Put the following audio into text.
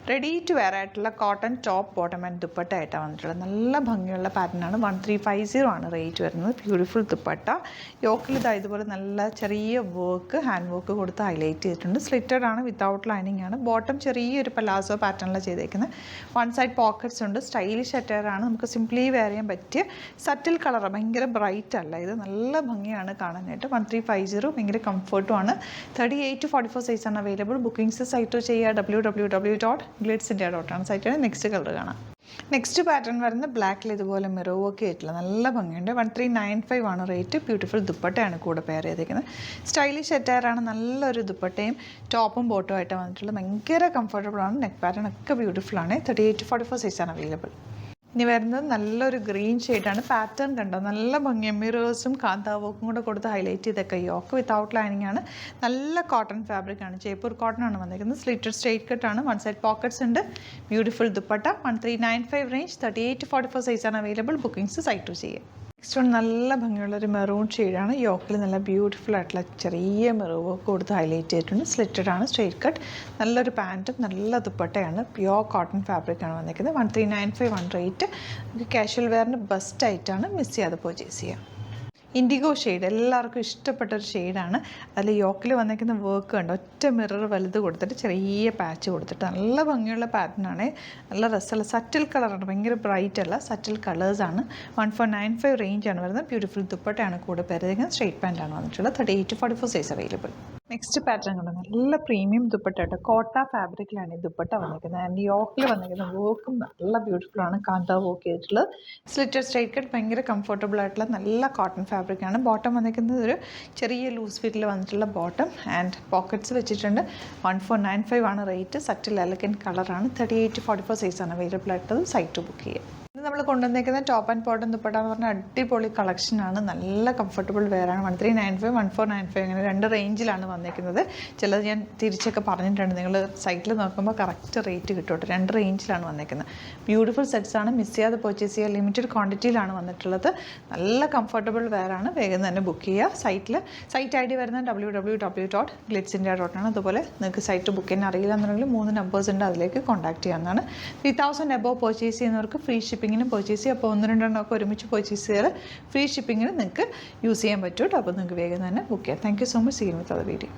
Ready to wear ആയിട്ടുള്ള cotton top bottom and dupatta ആയിട്ടാണ് വന്നിട്ടുള്ളത്. നല്ല ഭംഗിയുള്ള പാറ്റേണാണ്. 1350 ആണ് റേറ്റ് വരുന്നത്. ബ്യൂട്ടിഫുൾ ദുപ്പട്ട. യോക്കിൽ ഇതുപോലെ നല്ല ചെറിയ വർക്ക്, ഹാൻഡ് വർക്ക് കൊടുത്ത് ഹൈലൈറ്റ് ചെയ്തിട്ടുണ്ട്. സ്ലിറ്റഡ് ആണ്, വിത്തൗട്ട് ലൈനിങ് ആണ്. ബോട്ടം ചെറിയൊരു പലാസോ പാറ്റേണിലാണ് ചെയ്തേക്കുന്നത്. വൺ സൈഡ് പോക്കറ്റ്സ് ഉണ്ട്. സ്റ്റൈലിഷ് അറ്റയറാണ്. നമുക്ക് സിംപ്ലി വെയർ ചെയ്യാൻ പറ്റിയ സറ്റിൽ കളർ. ഭയങ്കര ബ്രൈറ്റ് അല്ല, ഇത് നല്ല ഭംഗിയാണ് കാണാനായിട്ട്. 1350 ഭയങ്കര കംഫർട്ടും ആണ്. 38 to 44 സൈസാണ് അവൈലബിൾ. ബുക്കിംഗ്സ് സൈറ്റ് ചെയ്യുക www.glitzindia.com സൈറ്റാണ്. നെക്സ്റ്റ് കളർ കാണാം. നെക്സ്റ്റ് പാറ്റേൺ വരുന്നത് ബ്ലാക്കിൽ ഇതുപോലെ മിറർ വർക്ക് ആയിട്ടുള്ള നല്ല ഭംഗിയുണ്ട്. 1395 ആണ് റേറ്റ്. ബ്യൂട്ടിഫുൾ ദുപ്പട്ടയാണ് കൂടെ പെയർ ചെയ്തേക്കുന്നത്. സ്റ്റൈലിഷ് അറ്റയറാണ്. നല്ലൊരു ദുപ്പട്ടയും ടോപ്പും ബോട്ടും ആയിട്ട് വന്നിട്ടുള്ളത്. ഭയങ്കര കംഫർട്ടബിൾ ആണ്. നെക്ക് പാറ്റേൺ ഒക്കെ ബ്യൂട്ടിഫുൾ ആണ്. 38 to 44 സൈസാണ് അവൈലബിൾ. ഇനി വരുന്നത് നല്ലൊരു ഗ്രീൻ ഷെയ്ഡാണ്. പാറ്റേൺ കണ്ടോ, നല്ല ഭംഗിയാണ്. മിറേഴ്സും കാന്താവോക്കും കൂടെ കൊടുത്ത് ഹൈലൈറ്റ് ചെയ്തൊക്കെ. യോക്ക് വിത്തൗട്ട് ലൈനിങ് ആണ്. നല്ല കോട്ടൺ ഫാബ്രിക് ആണ്. ജയ്പൂർ കോട്ടൺ ആണ് വന്നിരിക്കുന്നത്. സ്ലിറ്റഡ് സ്ട്രേറ്റ് കട്ട് ആണ്. വൺ സൈഡ് പോക്കറ്റ്സ് ഉണ്ട്. ബ്യൂട്ടിഫുൾ ദുപ്പട്ട. 1395 റേഞ്ച്. 38 to 44 സൈസാണ് അവൈലബിൾ. ബുക്കിംഗ്സ് സൈറ്റ് ചെയ്യാം. നെക്സ്റ്റ് വൺ നല്ല ഭംഗിയുള്ളൊരു മെറൂൺ ഷെയ്ഡാണ്. യോക്കിൽ നല്ല ബ്യൂട്ടിഫുൾ ആയിട്ടുള്ള ചെറിയ മെറൂൺ വർക്ക് കൊടുത്ത് ഹൈലൈറ്റ് ചെയ്തിട്ടുണ്ട്. സ്ലിറ്റഡ് ആണ്, സ്ട്രേറ്റ് കട്ട്. നല്ലൊരു പാൻറ്റും നല്ല ദുപ്പട്ടയാണ്. പ്യോർ കോട്ടൺ ഫാബ്രിക് ആണ് വന്നിരിക്കുന്നത്. 1395 റേറ്റ്. നമുക്ക് കാഷ്വൽ വെയറിന് ബെസ്റ്റ് ആയിട്ടാണ്. മിസ് ചെയ്യാതെ പർച്ചേസ് ചെയ്യാം. ഇൻഡിഗോ ഷെയ്ഡ് എല്ലാവർക്കും ഇഷ്ടപ്പെട്ട ഒരു ഷെയ്ഡാണ്. അതിൽ യോക്കിൽ വന്നിരിക്കുന്ന വർക്ക് കണ്ട് ഒറ്റ മിറർ വലുത് കൊടുത്തിട്ട് ചെറിയ പാച്ച് കൊടുത്തിട്ട് നല്ല ഭംഗിയുള്ള പാറ്റേണാണ്. നല്ല രസമുള്ള സറ്റിൽ കളറാണ്. ഭയങ്കര ബ്രൈറ്റ് അല്ല, സറ്റിൽ കളേഴ്സാണ്. 1495 റേഞ്ചാണ് വരുന്നത്. ബ്യൂട്ടിഫുൾ ദുപ്പട്ടയാണ് കൂടെ പെരുതിരിക്കുന്നത്. സ്ട്രേറ്റ് പാൻറ്റാണ് വന്നിട്ടുള്ളത്. 38 to 44 size available. Next pattern കണ്ടോ, നല്ല പ്രീമിയം ദുപ്പട്ട കേട്ടോ. കോട്ട ഫാബ്രിക്കിലാണ് ഈ ദുപ്പട്ട വന്നിരിക്കുന്നത്. ആൻഡ് യോക്കിൽ വന്നിരിക്കുന്ന വർക്കും നല്ല ബ്യൂട്ടിഫുൾ ആണ്. കാന്ത വർക്ക് ചെയ്തിട്ടുള്ളത്. Slitted straight cut. ഭയങ്കര കംഫർട്ടബിൾ ആയിട്ടുള്ള നല്ല കോട്ടൺ ഫാബ്രിക്കാണ്. ബോട്ടം വന്നിരിക്കുന്നത് ഒരു ചെറിയ ലൂസ് ഫിറ്റിൽ വന്നിട്ടുള്ള ബോട്ടം ആൻഡ് പോക്കറ്റ്സ് വെച്ചിട്ടുണ്ട്. 1495 ആണ് റേറ്റ്. സറ്റിൽ എലഗൻറ്റ് കളറാണ്. 38 to 44 സൈസാണ് അവൈലബിൾ ആയിട്ടുള്ളത്. സൈറ്റ് ബുക്ക് ചെയ്യാം. ഇന്ന് നമ്മൾ കൊണ്ടുവന്നേക്കുന്ന ടോപ്പ് ആൻഡ് ബോട്ടം ദുപ്പട്ട എന്ന് പറഞ്ഞാൽ അടിപൊളി കളക്ഷനാണ്. നല്ല കംഫർട്ടബിൾ വെയറാണ്. 1395 1495 അങ്ങനെ രണ്ട് റേഞ്ചിലാണ് വന്നേക്കുന്നത്. ചിലത് ഞാൻ തിരിച്ചൊക്കെ പറഞ്ഞിട്ടുണ്ട്. നിങ്ങൾ സൈറ്റിൽ നോക്കുമ്പോൾ കറക്റ്റ് റേറ്റ് കിട്ടും. രണ്ട് റേഞ്ചിലാണ് വന്നേക്കുന്നത്. ബ്യൂട്ടിഫുൾ സെറ്റ്സാണ്. മിസ് ചെയ്യാതെ പർച്ചേസ് ചെയ്യുക. ലിമിറ്റഡ് ക്വാണ്ടിറ്റിയിലാണ് വന്നിട്ടുള്ളത്. നല്ല കംഫർട്ടബിൾ വെയറാണ്. വേഗം തന്നെ ബുക്ക് ചെയ്യുക. സൈറ്റ് ഐ ഡി വരുന്നത് www.glitzindia.com ആണ്. അതുപോലെ നിങ്ങൾക്ക് സൈറ്റ് ബുക്ക് ചെയ്യാൻ അറിയില്ല എന്നുണ്ടെങ്കിൽ 3 നമ്പേഴ്സ് ഉണ്ട്, അതിലേക്ക് കോൺടാക്ട് ചെയ്യാവുന്നതാണ്. 3000 എബോവ് പർച്ചേസ് ചെയ്യുന്നവർക്ക് ഫ്രീ ഷിപ്പിങ്ങിനും പർച്ചേസ് ചെയ്യുക. അപ്പോൾ 1-2 ഒക്കെ ഒരുമിച്ച് പർച്ചേസ് ചെയ്താൽ ഫ്രീ ഷിപ്പിങ്ങിന് നിങ്ങൾക്ക് യൂസ് ചെയ്യാൻ പറ്റും. അപ്പോൾ നിങ്ങൾക്ക് വേഗം തന്നെ ബുക്ക് ചെയ്യാം. Thank you so much. See you with other video.